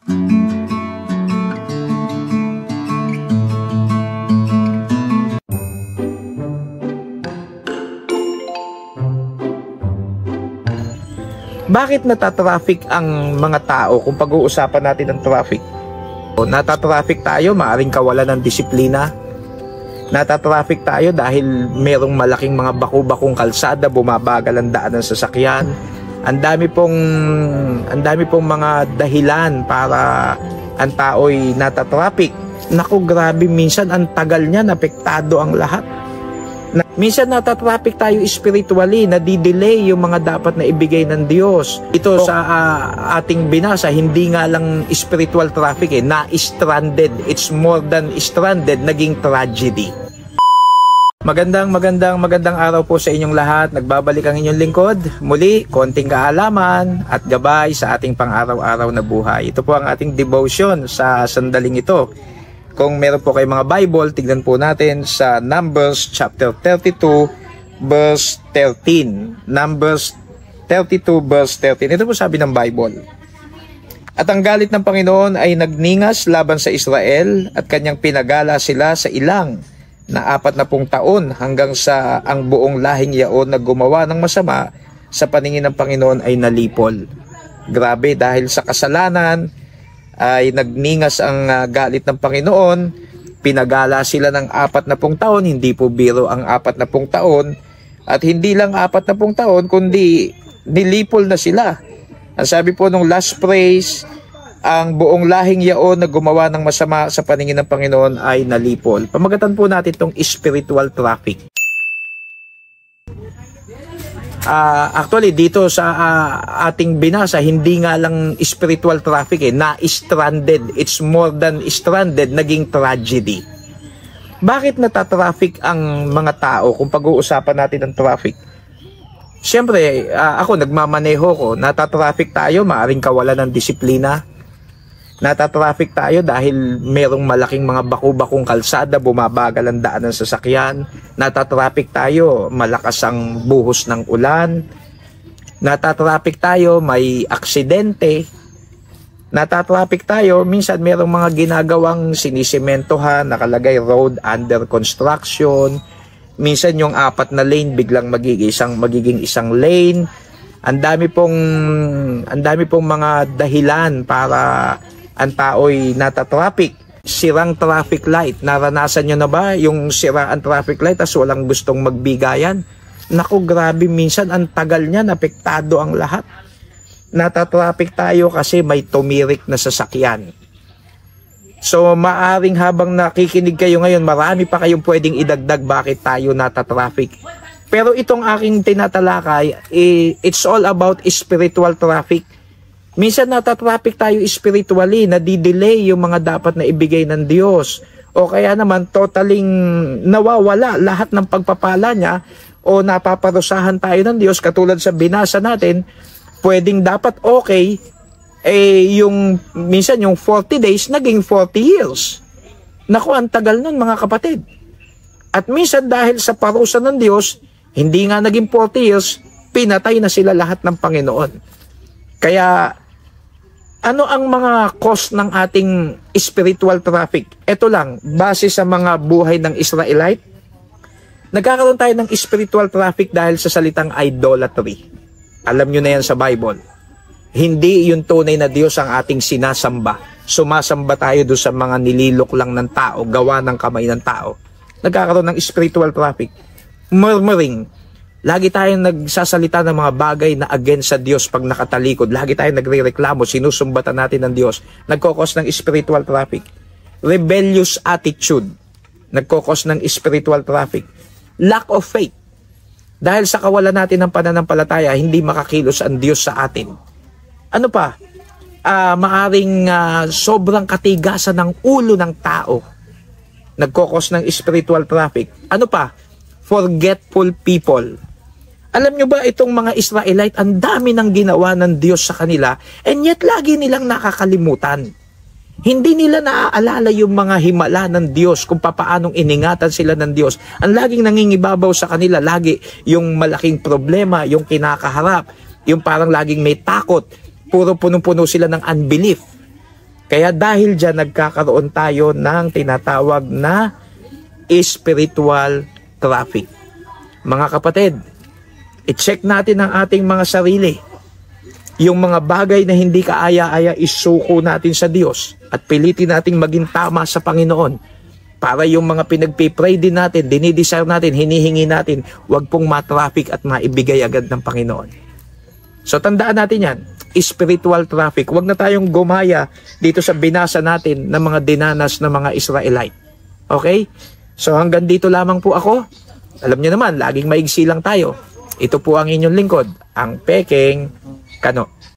Bakit natatraffic ang mga tao kung pag-uusapan natin ng traffic? Natatraffic tayo, maaaring kawalan ng disiplina. Natatraffic tayo dahil merong malaking mga baku-bakong kalsada, bumabagal ang daan ng sasakyan. Ang dami pong mga dahilan para ang tao'y natatraffic. Naku, grabe, minsan ang tagal niyan, apektado ang lahat. Minsan natatraffic tayo spiritually, nadidelay yung mga dapat na ibigay ng Diyos. Ito sa ating binasa, hindi nga lang spiritual traffic na-stranded. It's more than stranded, naging tragedy. Magandang araw po sa inyong lahat. Nagbabalik ang inyong lingkod. Muli, konting kaalaman at gabay sa ating pang-araw-araw na buhay. Ito po ang ating devotion sa sandaling ito. Kung meron po kayong mga Bible, tignan po natin sa Numbers chapter 32 verse 13. Numbers 32 verse 13. Ito po sabi ng Bible. At ang galit ng Panginoon ay nagningas laban sa Israel at kanyang pinagala sila sa ilang na 40 taon hanggang sa ang buong lahing yaon na gumawa ng masama sa paningin ng Panginoon ay nalipol. Grabe, dahil sa kasalanan ay nagningas ang galit ng Panginoon, pinagala sila ng 40 taon, hindi po biro ang 40 taon, at hindi lang 40 taon, kundi nilipol na sila. Ang sabi po nung last phrase, ang buong lahing yaon na gumawa ng masama sa paningin ng Panginoon ay nalipol. Pamagatan po natin itong spiritual traffic. Actually, dito sa ating binasa, hindi nga lang spiritual traffic na-stranded. It's more than stranded, naging tragedy. Bakit natatraffic ang mga tao kung pag-uusapan natin ng traffic? Siyempre, ako nagmamaneho ko, natatraffic tayo, maaaring kawalan ng disiplina. Natatraffic tayo dahil merong malaking mga baku-bakong kalsada, bumabagal ang daan ng sasakyan. Natatraffic tayo, malakas ang buhos ng ulan. Natatraffic tayo, may aksidente. Natatraffic tayo, minsan merong mga ginagawang sinisimentohan, nakalagay road under construction. Minsan yung 4 na lane biglang magiging isang lane. Ang dami pong mga dahilan para ang tao'y natatraffic. Sirang traffic light. Naranasan nyo na ba yung siraan traffic light as walang gustong magbigayan? Naku, grabe, minsan ang tagal niyan, apektado ang lahat. Natatraffic tayo kasi may tumirik na sasakyan. So, maaring habang nakikinig kayo ngayon, marami pa kayong pwedeng idagdag bakit tayo natatraffic. Pero itong aking tinatalakay, it's all about spiritual traffic. Minsan natatraffic tayo spiritually, nadidelay yung mga dapat na ibigay ng Diyos. O kaya naman totaling nawawala lahat ng pagpapala niya o napaparusahan tayo ng Diyos katulad sa binasa natin, pwedeng dapat okay, minsan yung 40 days naging 40 years. Naku, ang tagal nun mga kapatid. At minsan dahil sa parusa ng Diyos, hindi nga naging 40 years, pinatay na sila lahat ng Panginoon. Kaya ano ang mga cause ng ating spiritual traffic? Ito lang, base sa mga buhay ng Israelite, nagkakaroon tayo ng spiritual traffic dahil sa salitang idolatry. Alam nyo na yan sa Bible. Hindi yung tunay na Diyos ang ating sinasamba. Sumasamba tayo doon sa mga nililok lang ng tao, gawa ng kamay ng tao. Nagkakaroon ng spiritual traffic. Murmuring. Lagi tayong nagsasalita ng mga bagay na against sa Diyos pag nakatalikod. Lagi tayong nagrereklamo, sinusumbatan natin ng Diyos. Nagkokos ng spiritual traffic. Rebellious attitude. Nagkokos ng spiritual traffic. Lack of faith. Dahil sa kawalan natin ng pananampalataya, hindi makakilos ang Diyos sa atin. Ano pa? Maaring sobrang katigasan ng ulo ng tao. Nagkokos ng spiritual traffic. Ano pa? Forgetful people. Alam nyo ba itong mga Israelite, ang dami ng ginawa ng Diyos sa kanila, and yet lagi nilang nakakalimutan. Hindi nila naaalala yung mga himala ng Diyos, kung papaanong iningatan sila ng Diyos. Ang laging nangingibabaw sa kanila, lagi yung malaking problema, yung kinakaharap, yung parang laging may takot, puro punong-puno sila ng unbelief. Kaya dahil dyan, nagkakaroon tayo ng tinatawag na spiritual traffic. Mga kapatid, i-check natin ang ating mga sarili. Yung mga bagay na hindi kaaya-aya, isuko natin sa Diyos at pilitin nating maging tama sa Panginoon para yung mga pinagpipray din natin, dinidesire natin, hinihingi natin, wag pong matraffic at maibigay agad ng Panginoon. So tandaan natin yan, spiritual traffic. Wag na tayong gumaya dito sa binasa natin ng mga dinanas ng mga Israelite. Okay? So hanggang dito lamang po ako. Alam niyo naman, laging maigsi lang tayo. Ito po ang inyong lingkod, ang Pekeng Kano.